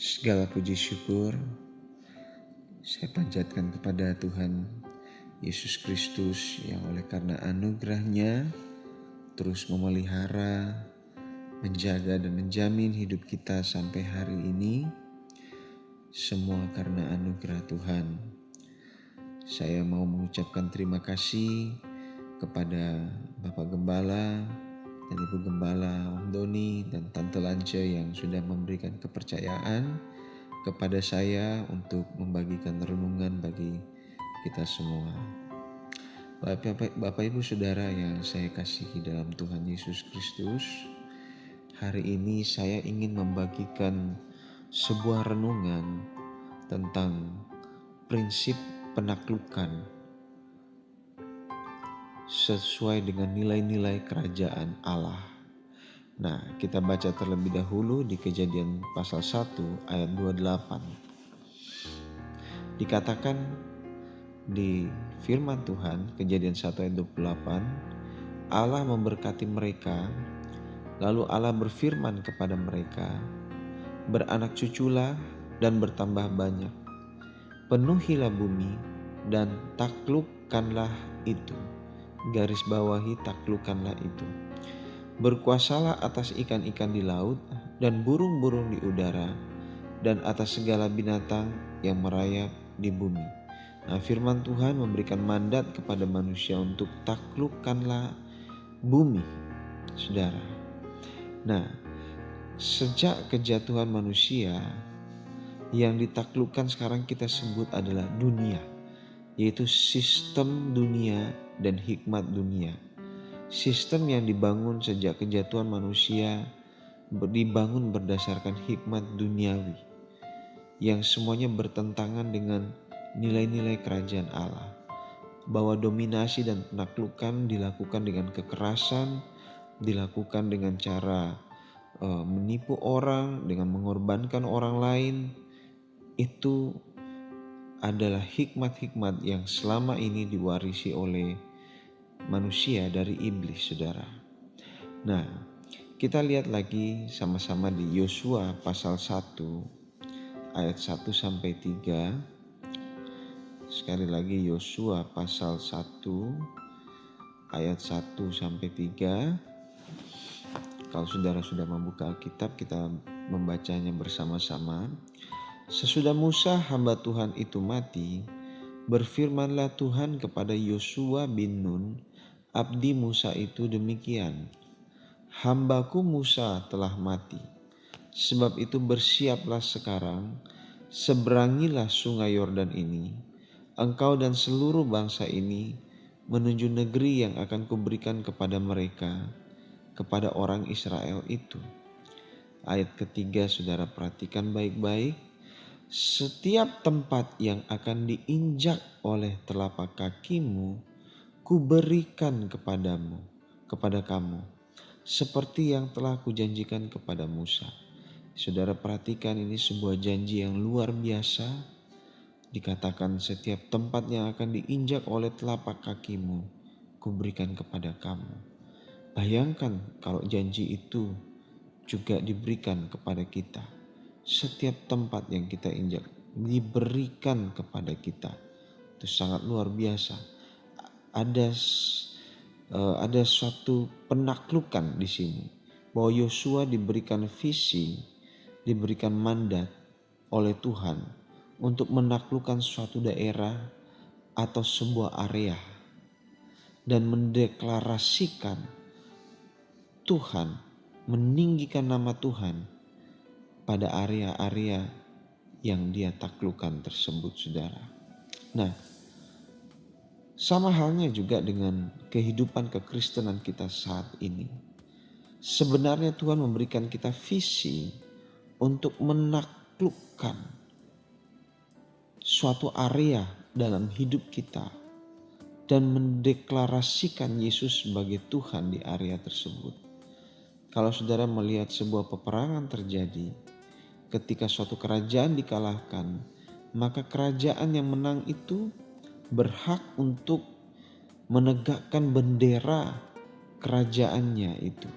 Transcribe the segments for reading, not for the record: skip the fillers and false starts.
Segala puji syukur saya panjatkan kepada Tuhan Yesus Kristus yang oleh karena anugerah-Nya terus memelihara, menjaga dan menjamin hidup kita sampai hari ini. Semua karena anugerah Tuhan. Saya mau mengucapkan terima kasih kepada Bapak Gembala dan Ibu Gembala, Om Doni dan Tante Lance yang sudah memberikan kepercayaan kepada saya untuk membagikan renungan bagi kita semua. Bapak Ibu Saudara yang saya kasihi dalam Tuhan Yesus Kristus, hari ini saya ingin membagikan sebuah renungan tentang prinsip penaklukan sesuai dengan nilai-nilai kerajaan Allah. Nah, kita baca terlebih dahulu di Kejadian pasal 1 ayat 28. Dikatakan di firman Tuhan, Kejadian 1 ayat 28, Allah memberkati mereka, lalu Allah berfirman kepada mereka, beranak cuculah dan bertambah banyak, penuhilah bumi dan taklukkanlah itu. Garis bawahi taklukkanlah itu. Berkuasalah atas ikan-ikan di laut dan burung-burung di udara dan atas segala binatang yang merayap di bumi. Nah, firman Tuhan memberikan mandat kepada manusia untuk taklukkanlah bumi, saudara. Nah, sejak kejatuhan manusia, yang ditaklukkan sekarang kita sebut adalah dunia, yaitu sistem dunia dan hikmat dunia. Sistem yang dibangun sejak kejatuhan manusia dibangun berdasarkan hikmat duniawi yang semuanya bertentangan dengan nilai-nilai kerajaan Allah. Bahwa dominasi dan penaklukan dilakukan dengan kekerasan, dilakukan dengan cara menipu orang, dengan mengorbankan orang lain. Itu adalah hikmat-hikmat yang selama ini diwarisi oleh manusia dari iblis, saudara. Nah, kita lihat lagi sama-sama di Yosua pasal 1 ayat 1 sampai 3. Sekali lagi Yosua pasal 1 ayat 1 sampai 3. Kalau saudara sudah membuka Alkitab, kita membacanya bersama-sama. Sesudah Musa hamba Tuhan itu mati, berfirmanlah Tuhan kepada Yosua bin Nun, abdi Musa itu demikian, hambaku Musa telah mati. Sebab itu bersiaplah sekarang, seberangilah sungai Yordan ini, engkau dan seluruh bangsa ini menuju negeri yang akan kuberikan kepada mereka, kepada orang Israel itu. Ayat ketiga, saudara perhatikan baik-baik. Setiap tempat yang akan diinjak oleh telapak kakimu, kuberikan kepada kamu, seperti yang telah kujanjikan kepada Musa. Saudara perhatikan, ini sebuah janji yang luar biasa. Dikatakan setiap tempat yang akan diinjak oleh telapak kakimu, kuberikan kepada kamu. Bayangkan kalau janji itu juga diberikan kepada kita. Setiap tempat yang kita injak diberikan kepada kita. Itu sangat luar biasa. Ada suatu penaklukan di sini, bahwa Yosua diberikan visi, diberikan mandat oleh Tuhan untuk menaklukkan suatu daerah atau sebuah area dan mendeklarasikan Tuhan, meninggikan nama Tuhan pada area-area yang dia taklukkan tersebut, saudara. Nah, sama halnya juga dengan kehidupan kekristenan kita saat ini. Sebenarnya Tuhan memberikan kita visi untuk menaklukkan suatu area dalam hidup kita dan mendeklarasikan Yesus sebagai Tuhan di area tersebut. Kalau saudara melihat sebuah peperangan terjadi, ketika suatu kerajaan dikalahkan, maka kerajaan yang menang itu berhak untuk menegakkan bendera kerajaannya itu,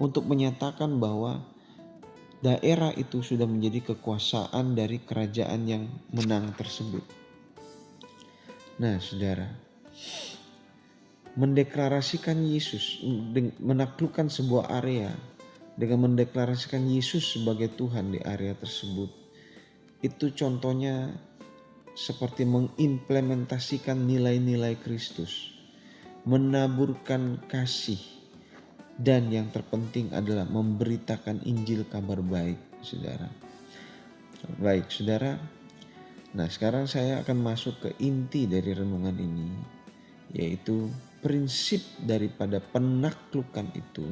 untuk menyatakan bahwa daerah itu sudah menjadi kekuasaan dari kerajaan yang menang tersebut. Nah, saudara, mendeklarasikan Yesus, menaklukkan sebuah area dengan mendeklarasikan Yesus sebagai Tuhan di area tersebut, itu contohnya seperti mengimplementasikan nilai-nilai Kristus, menaburkan kasih, dan yang terpenting adalah memberitakan Injil kabar baik, saudara. Baik, saudara. Nah, sekarang saya akan masuk ke inti dari renungan ini, yaitu prinsip daripada penaklukan itu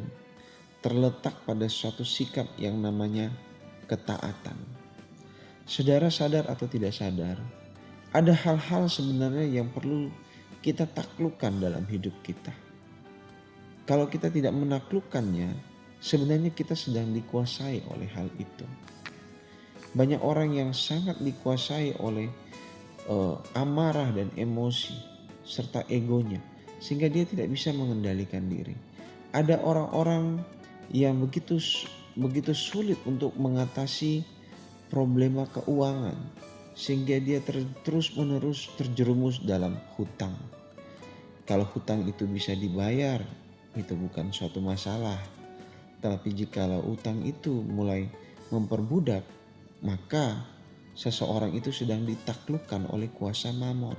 terletak pada suatu sikap yang namanya ketaatan. Saudara sadar atau tidak sadar, ada hal-hal sebenarnya yang perlu kita taklukkan dalam hidup kita. Kalau kita tidak menaklukkannya, sebenarnya kita sedang dikuasai oleh hal itu. Banyak orang yang sangat dikuasai oleh amarah dan emosi serta egonya, sehingga dia tidak bisa mengendalikan diri. Ada orang-orang yang begitu sulit untuk mengatasi problema keuangan, sehingga dia terus-menerus terjerumus dalam hutang. Kalau hutang itu bisa dibayar, itu bukan suatu masalah. Tapi jikalau utang itu mulai memperbudak, maka seseorang itu sedang ditaklukkan oleh kuasa mamon.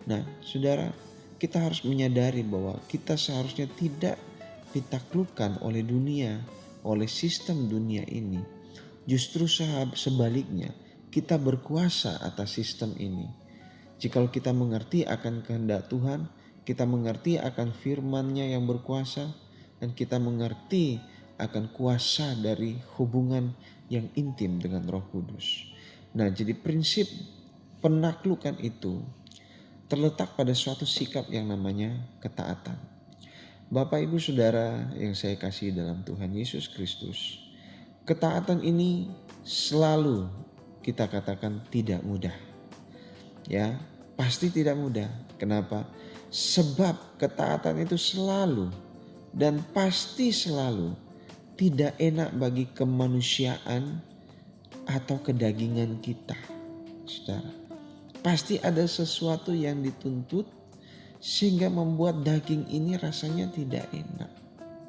Nah, saudara, kita harus menyadari bahwa kita seharusnya tidak ditaklukkan oleh dunia, oleh sistem dunia ini. Justru sebaliknya, kita berkuasa atas sistem ini. Jikalau kita mengerti akan kehendak Tuhan, kita mengerti akan firman-Nya yang berkuasa, dan kita mengerti akan kuasa dari hubungan yang intim dengan Roh Kudus. Nah, jadi prinsip penaklukan itu terletak pada suatu sikap yang namanya ketaatan. Bapak, Ibu, Saudara yang saya kasih dalam Tuhan Yesus Kristus, ketaatan ini selalu kita katakan tidak mudah. Ya, pasti tidak mudah. Kenapa? Sebab ketaatan itu selalu dan pasti selalu tidak enak bagi kemanusiaan atau kedagingan kita, saudara. Pasti ada sesuatu yang dituntut sehingga membuat daging ini rasanya tidak enak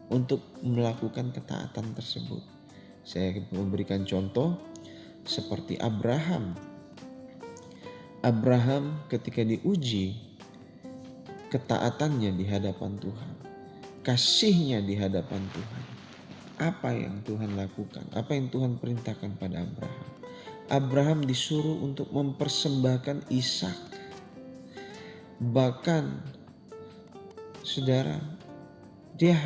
untuk melakukan ketaatan tersebut. Saya memberikan contoh seperti Abraham. Abraham ketika diuji ketaatannya di hadapan Tuhan, kasihnya di hadapan Tuhan. Apa yang Tuhan lakukan? Apa yang Tuhan perintahkan pada Abraham? Abraham disuruh untuk mempersembahkan Ishak. Bahkan, saudara, dia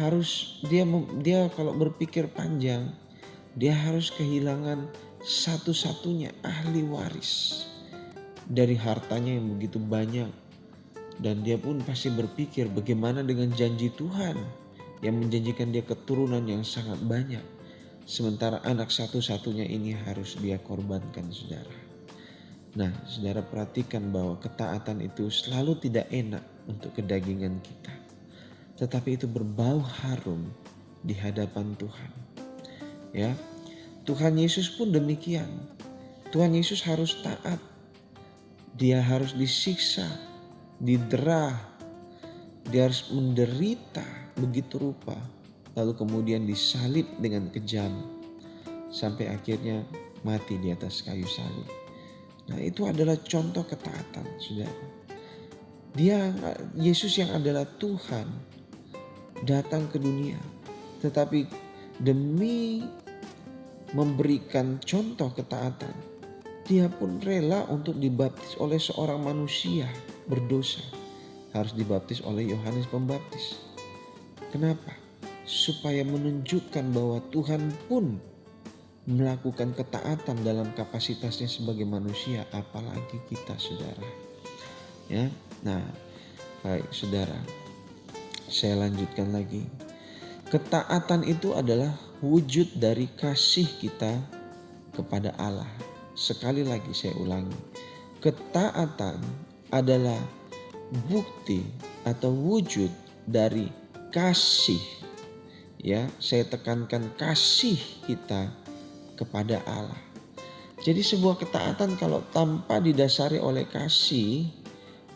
kalau berpikir panjang, dia harus kehilangan satu-satunya ahli waris dari hartanya yang begitu banyak. Dan dia pun pasti berpikir bagaimana dengan janji Tuhan yang menjanjikan dia keturunan yang sangat banyak. Sementara anak satu-satunya ini harus dia korbankan, saudara. Nah, saudara perhatikan bahwa ketaatan itu selalu tidak enak untuk kedagingan kita. Tetapi itu berbau harum di hadapan Tuhan. Ya, Tuhan Yesus pun demikian. Tuhan Yesus harus taat. Dia harus disiksa, diderah, dia harus menderita begitu rupa, lalu kemudian disalib dengan kejam sampai akhirnya mati di atas kayu salib. Nah, itu adalah contoh ketaatan, saudara. Yesus yang adalah Tuhan datang ke dunia, tetapi demi memberikan contoh ketaatan, dia pun rela untuk dibaptis oleh seorang manusia berdosa. Harus dibaptis oleh Yohanes Pembaptis. Kenapa? Supaya menunjukkan bahwa Tuhan pun melakukan ketaatan dalam kapasitasnya sebagai manusia, apalagi kita, saudara. Ya, nah, baik, saudara. Saya lanjutkan lagi. Ketaatan itu adalah wujud dari kasih kita kepada Allah. Sekali lagi saya ulangi. Ketaatan adalah bukti atau wujud dari kasih. Ya, saya tekankan kasih kita kepada Allah. Jadi sebuah ketaatan kalau tanpa didasari oleh kasih,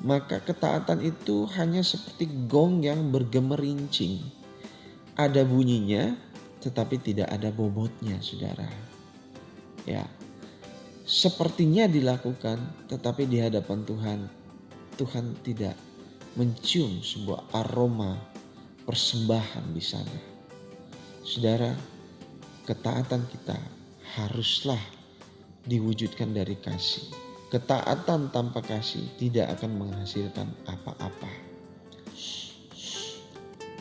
maka ketaatan itu hanya seperti gong yang bergemerincing. Ada bunyinya tetapi tidak ada bobotnya, saudara. Ya, sepertinya dilakukan tetapi di hadapan Tuhan, Tuhan tidak mencium sebuah aroma persembahan di sana. Saudara, ketaatan kita haruslah diwujudkan dari kasih. Ketaatan tanpa kasih tidak akan menghasilkan apa-apa.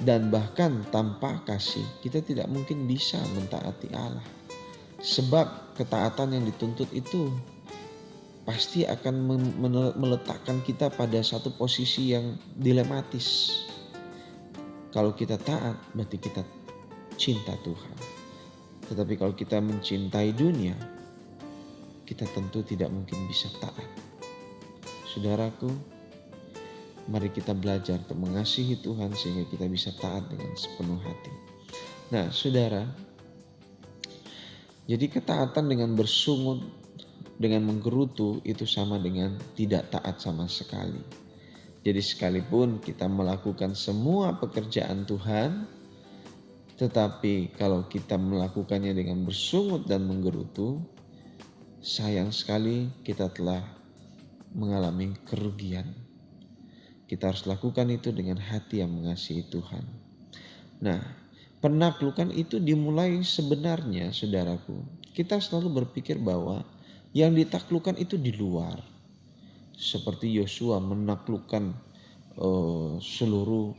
Dan bahkan tanpa kasih kita tidak mungkin bisa mentaati Allah. Sebab ketaatan yang dituntut itu pasti akan meletakkan kita pada satu posisi yang dilematis. Kalau kita taat berarti kita cinta Tuhan. Tetapi kalau kita mencintai dunia, kita tentu tidak mungkin bisa taat. Saudaraku, mari kita belajar untuk mengasihi Tuhan sehingga kita bisa taat dengan sepenuh hati. Nah, saudara, jadi ketaatan dengan bersungut, dengan menggerutu itu sama dengan tidak taat sama sekali. Jadi sekalipun kita melakukan semua pekerjaan Tuhan, tetapi kalau kita melakukannya dengan bersungut dan menggerutu, sayang sekali kita telah mengalami kerugian. Kita harus lakukan itu dengan hati yang mengasihi Tuhan. Nah, penaklukan itu dimulai sebenarnya, saudaraku. Kita selalu berpikir bahwa yang ditaklukkan itu di luar. Seperti Yosua menaklukkan seluruh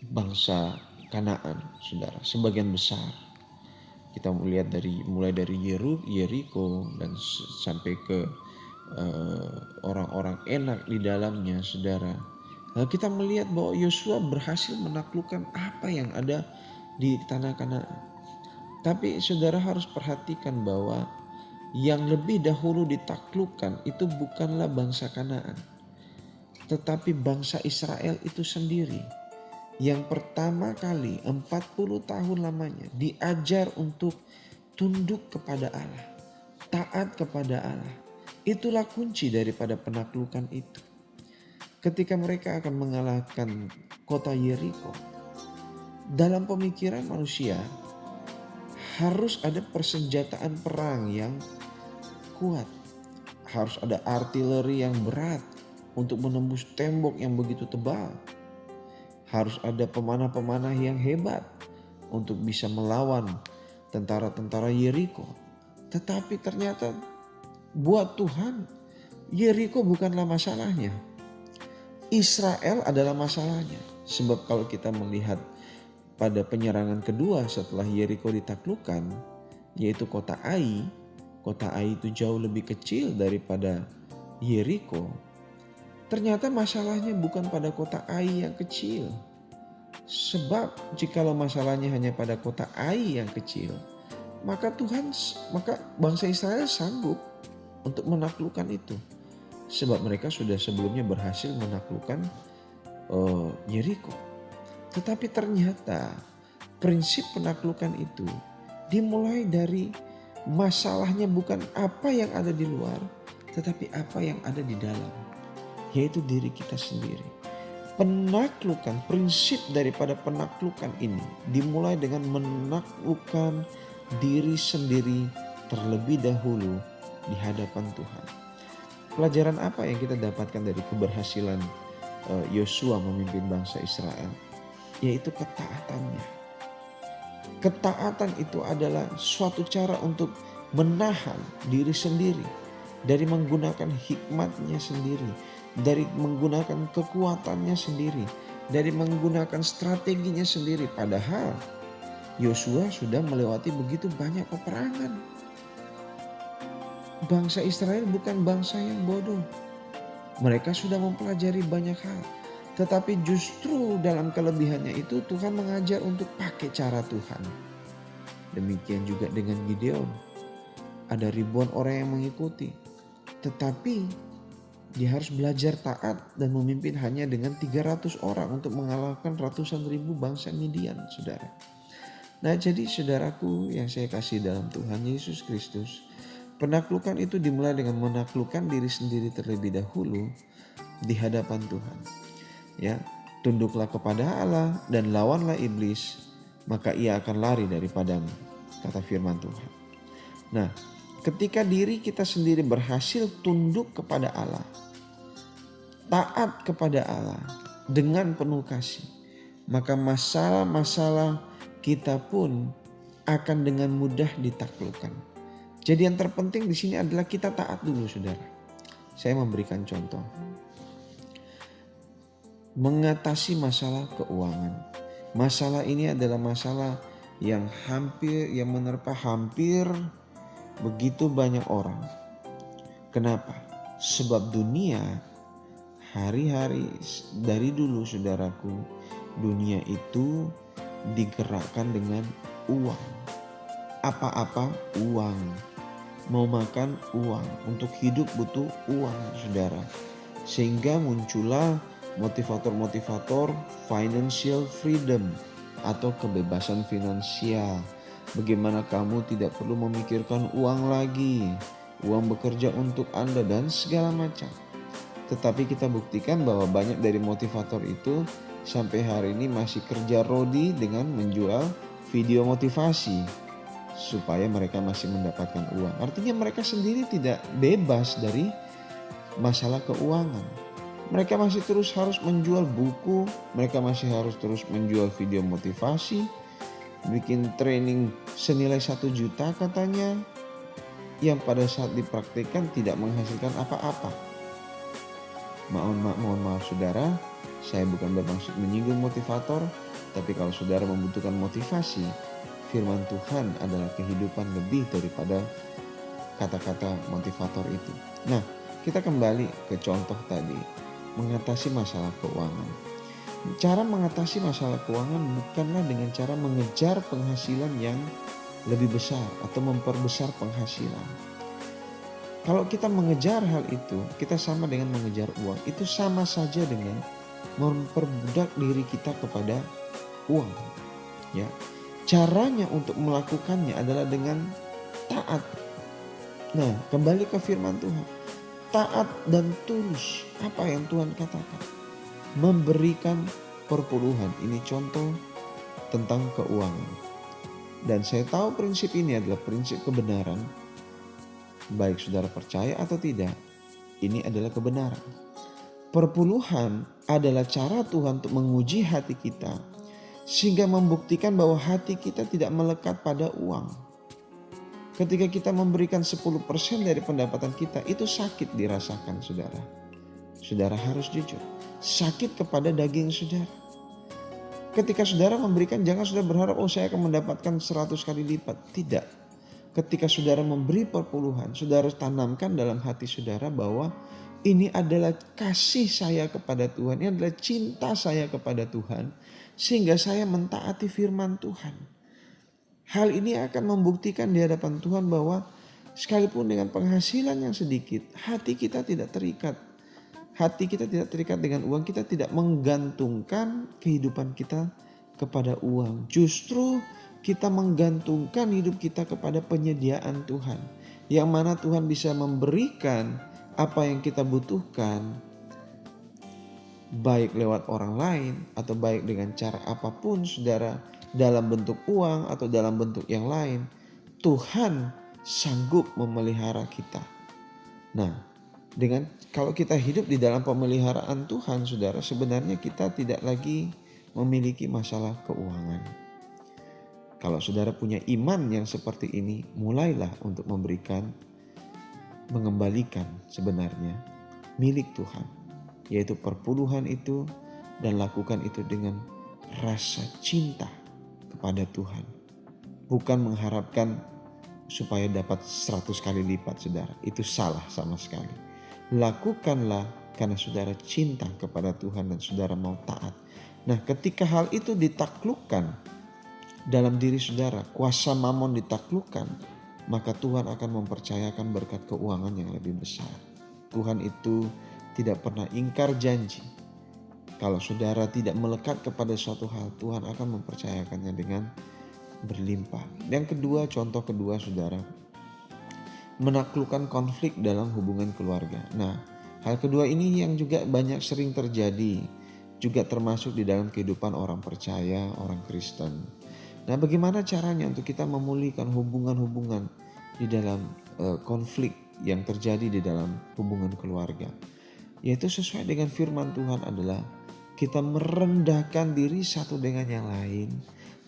bangsa Kanaan, saudara, sebagian besar. Kita melihat mulai dari Yeriko dan sampai ke orang-orang enak di dalamnya, saudara. Lalu kita melihat bahwa Yosua berhasil menaklukkan apa yang ada di tanah Kanaan. Tapi saudara harus perhatikan bahwa yang lebih dahulu ditaklukkan itu bukanlah bangsa Kanaan, tetapi bangsa Israel itu sendiri. Yang pertama kali 40 tahun lamanya diajar untuk tunduk kepada Allah, taat kepada Allah. Itulah kunci daripada penaklukan itu. Ketika mereka akan mengalahkan kota Yeriko, dalam pemikiran manusia harus ada persenjataan perang yang kuat. Harus ada artileri yang berat untuk menembus tembok yang begitu tebal. Harus ada pemanah-pemanah yang hebat untuk bisa melawan tentara-tentara Yeriko. Tetapi ternyata buat Tuhan, Yeriko bukanlah masalahnya. Israel adalah masalahnya. Sebab kalau kita melihat pada penyerangan kedua setelah Yeriko ditaklukkan, yaitu kota Ai. Kota Ai itu jauh lebih kecil daripada Yeriko. Ternyata masalahnya bukan pada kota Ai yang kecil. Sebab jikalau masalahnya hanya pada kota Ai yang kecil, maka bangsa Israel sanggup untuk menaklukkan itu. Sebab mereka sudah sebelumnya berhasil menaklukkan Yeriko. Tetapi ternyata prinsip penaklukan itu dimulai dari masalahnya bukan apa yang ada di luar, tetapi apa yang ada di dalam, yaitu diri kita sendiri. Penaklukan, prinsip daripada penaklukan ini dimulai dengan menaklukkan diri sendiri terlebih dahulu di hadapan Tuhan. Pelajaran apa yang kita dapatkan dari keberhasilan Yosua memimpin bangsa Israel? Yaitu ketaatannya. Ketaatan itu adalah suatu cara untuk menahan diri sendiri dari menggunakan hikmatnya sendiri, dari menggunakan kekuatannya sendiri, dari menggunakan strateginya sendiri. Padahal Yosua sudah melewati begitu banyak peperangan. Bangsa Israel bukan bangsa yang bodoh. Mereka sudah mempelajari banyak hal. Tetapi justru dalam kelebihannya itu Tuhan mengajar untuk pakai cara Tuhan. Demikian juga dengan Gideon. Ada ribuan orang yang mengikuti. Tetapi dia harus belajar taat dan memimpin hanya dengan 300 orang untuk mengalahkan ratusan ribu bangsa Midian, saudara. Nah, jadi saudaraku yang saya kasih dalam Tuhan Yesus Kristus, penaklukan itu dimulai dengan menaklukkan diri sendiri terlebih dahulu di hadapan Tuhan. Ya, tunduklah kepada Allah dan lawanlah iblis, maka ia akan lari daripadamu, kata firman Tuhan. Nah, ketika diri kita sendiri berhasil tunduk kepada Allah, taat kepada Allah dengan penuh kasih, maka masalah-masalah kita pun akan dengan mudah ditaklukkan. Jadi yang terpenting di sini adalah kita taat dulu, saudara. Saya memberikan contoh. Mengatasi masalah keuangan. Masalah ini adalah masalah yang menerpa hampir begitu banyak orang. Kenapa? Sebab dunia hari-hari dari dulu, saudaraku, dunia itu digerakkan dengan uang. Apa-apa uang. Mau makan uang, untuk hidup butuh uang, saudara. Sehingga muncullah motivator-motivator financial freedom atau kebebasan finansial. Bagaimana kamu tidak perlu memikirkan uang lagi, uang bekerja untuk Anda dan segala macam. Tetapi kita buktikan bahwa banyak dari motivator itu sampai hari ini masih kerja rodi dengan menjual video motivasi supaya mereka masih mendapatkan uang. Artinya mereka sendiri tidak bebas dari masalah keuangan. Mereka masih terus harus menjual buku, mereka masih harus terus menjual video motivasi, bikin training senilai 1 juta katanya, yang pada saat dipraktikkan tidak menghasilkan apa-apa. Mohon maaf saudara, saya bukan bermaksud menyinggung motivator, tapi kalau saudara membutuhkan motivasi, firman Tuhan adalah kehidupan lebih daripada kata-kata motivator itu. Nah, kita kembali ke contoh tadi, mengatasi masalah keuangan. Cara mengatasi masalah keuangan bukanlah dengan cara mengejar penghasilan yang lebih besar atau memperbesar penghasilan. Kalau kita mengejar hal itu, kita sama dengan mengejar uang. Itu sama saja dengan memperbudak diri kita kepada uang. Ya, caranya untuk melakukannya adalah dengan taat. Nah, kembali ke firman Tuhan. Taat dan tulus. Apa yang Tuhan katakan? Memberikan perpuluhan. Ini contoh tentang keuangan. Dan saya tahu prinsip ini adalah prinsip kebenaran. Baik saudara percaya atau tidak, ini adalah kebenaran. Perpuluhan adalah cara Tuhan untuk menguji hati kita, sehingga membuktikan bahwa hati kita tidak melekat pada uang. Ketika kita memberikan 10% dari pendapatan kita, itu sakit dirasakan, saudara. Saudara harus jujur, sakit kepada daging saudara. Ketika saudara memberikan, jangan saudara berharap, saya akan mendapatkan 100 kali lipat. Tidak. Ketika saudara memberi perpuluhan, saudara tanamkan dalam hati saudara bahwa ini adalah kasih saya kepada Tuhan, ini adalah cinta saya kepada Tuhan, sehingga saya mentaati firman Tuhan. Hal ini akan membuktikan di hadapan Tuhan bahwa sekalipun dengan penghasilan yang sedikit, hati kita tidak terikat. Hati kita tidak terikat dengan uang, kita tidak menggantungkan kehidupan kita kepada uang. Justru kita menggantungkan hidup kita kepada penyediaan Tuhan. Yang mana Tuhan bisa memberikan apa yang kita butuhkan. Baik lewat orang lain atau baik dengan cara apapun saudara. Dalam bentuk uang atau dalam bentuk yang lain. Tuhan sanggup memelihara kita. Nah, kalau kita hidup di dalam pemeliharaan Tuhan saudara, sebenarnya kita tidak lagi memiliki masalah keuangan. Kalau saudara punya iman yang seperti ini, mulailah untuk mengembalikan sebenarnya milik Tuhan, yaitu perpuluhan itu, dan lakukan itu dengan rasa cinta kepada Tuhan. Bukan mengharapkan supaya dapat 100 kali lipat saudara, itu salah sama sekali. Lakukanlah karena saudara cinta kepada Tuhan dan saudara mau taat. Nah, ketika hal itu ditaklukkan dalam diri saudara, kuasa mamon ditaklukkan, maka Tuhan akan mempercayakan berkat keuangan yang lebih besar. Tuhan itu tidak pernah ingkar janji. Kalau saudara tidak melekat kepada suatu hal, Tuhan akan mempercayakannya dengan berlimpah. Yang kedua, contoh kedua saudara, menaklukkan konflik dalam hubungan keluarga. Nah, hal kedua ini yang juga banyak sering terjadi, juga termasuk di dalam kehidupan orang percaya, orang Kristen. Nah, bagaimana caranya untuk kita memulihkan hubungan-hubungan di dalam konflik yang terjadi di dalam hubungan keluarga? Yaitu sesuai dengan firman Tuhan adalah kita merendahkan diri satu dengan yang lain,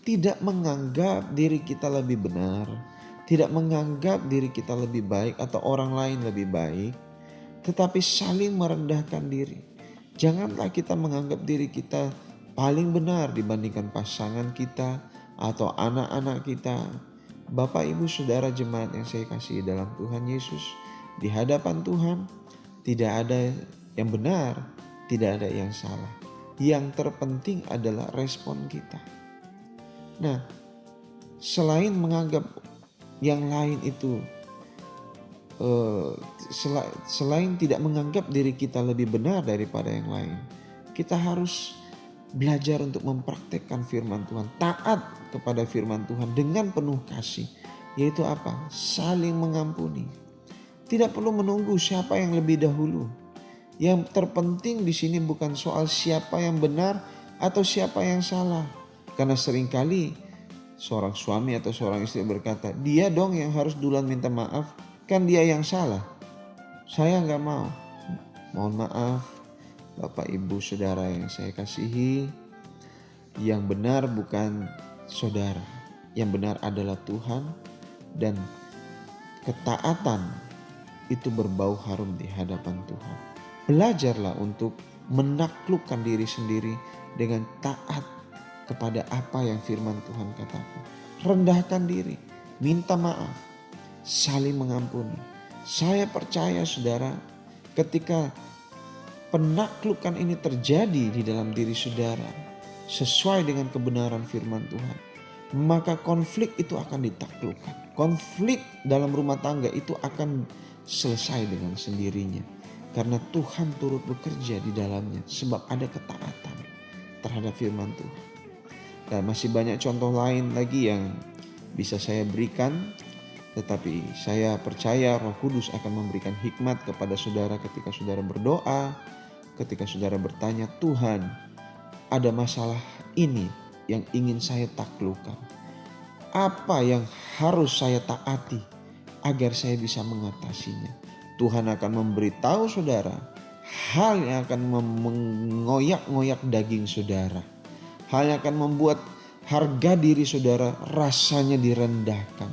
tidak menganggap diri kita lebih benar, tidak menganggap diri kita lebih baik atau orang lain lebih baik, tetapi saling merendahkan diri. Janganlah kita menganggap diri kita paling benar dibandingkan pasangan kita atau anak-anak kita. Bapak, Ibu, Saudara jemaat yang saya kasihi dalam Tuhan Yesus, di hadapan Tuhan tidak ada yang benar, tidak ada yang salah. Yang terpenting adalah respon kita. Nah, selain menganggap yang lain itu, selain tidak menganggap diri kita lebih benar daripada yang lain, kita harus belajar untuk mempraktekkan firman Tuhan, taat kepada firman Tuhan dengan penuh kasih. Yaitu apa? Saling mengampuni. Tidak perlu menunggu siapa yang lebih dahulu. Yang terpenting di sini bukan soal siapa yang benar atau siapa yang salah. Karena seringkali seorang suami atau seorang istri berkata, dia dong yang harus duluan minta maaf, kan dia yang salah. Saya nggak mau. Mohon maaf Bapak, Ibu, Saudara yang saya kasihi, yang benar bukan saudara. Yang benar adalah Tuhan, dan ketaatan itu berbau harum di hadapan Tuhan. Belajarlah untuk menaklukkan diri sendiri dengan taat kepada apa yang firman Tuhan katakan. Rendahkan diri, minta maaf, saling mengampuni. Saya percaya saudara, ketika penaklukan ini terjadi di dalam diri saudara sesuai dengan kebenaran firman Tuhan, maka konflik itu akan ditaklukkan. Konflik dalam rumah tangga itu akan selesai dengan sendirinya. Karena Tuhan turut bekerja di dalamnya, sebab ada ketaatan terhadap firman Tuhan. Dan masih banyak contoh lain lagi yang bisa saya berikan. Tetapi saya percaya Roh Kudus akan memberikan hikmat kepada saudara ketika saudara berdoa. Ketika saudara bertanya, Tuhan, ada masalah ini yang ingin saya taklukkan. Apa yang harus saya taati agar saya bisa mengatasinya? Tuhan akan memberitahu saudara hal yang akan mengoyak-ngoyak daging saudara. Hal yang akan membuat harga diri saudara rasanya direndahkan.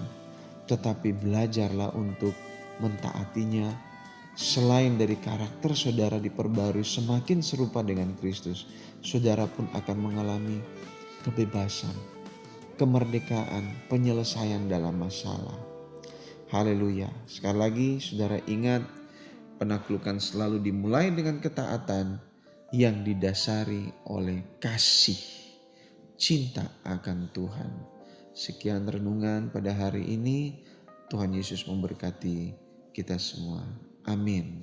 Tetapi belajarlah untuk mentaatinya. Selain dari karakter saudara diperbarui semakin serupa dengan Kristus, saudara pun akan mengalami kebebasan, kemerdekaan, penyelesaian dalam masalah. Haleluya. Sekali lagi saudara ingat, penaklukan selalu dimulai dengan ketaatan yang didasari oleh kasih, cinta akan Tuhan. Sekian renungan pada hari ini. Tuhan Yesus memberkati kita semua. Amin.